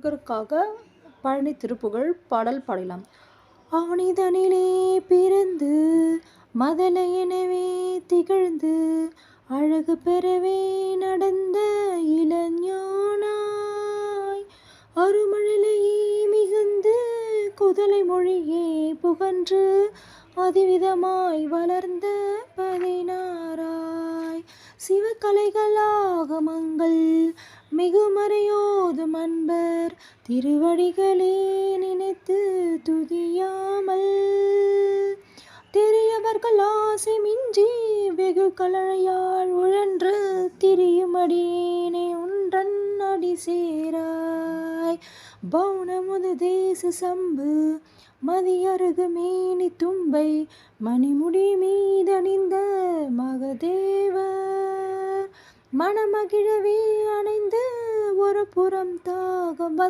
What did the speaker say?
முருகருக்காக பழனி திருப்புகழ் பாடல் பாடலாம். அவனிதனிலே பிறந்து மதலை எனவே திகழ்ந்து அழகு பெறவே நடந்த இளஞானாய் அருமழலையே மிகுந்து குதலை மொழியே புகன்று அதிவிதமாய் வளர்ந்த பதினாராய் சிவகலைகளாகமங்கள் மிகுமறையோதும் அன்பர் திருவடிகளே நினைத்து துதியாமல் தெரியவர்கள் ஆசை மிஞ்சி வெகு கலழையால் உழன்று திரியுமடியேனே உன்றன் அடி சேராய் பௌனமுது தேச சம்பு மதியருகு மேனி தும்பை மணிமுடி மீதணிந்த மகதேவர் மணமகிழவே அணைந்து ஒரு புறம் தாகம்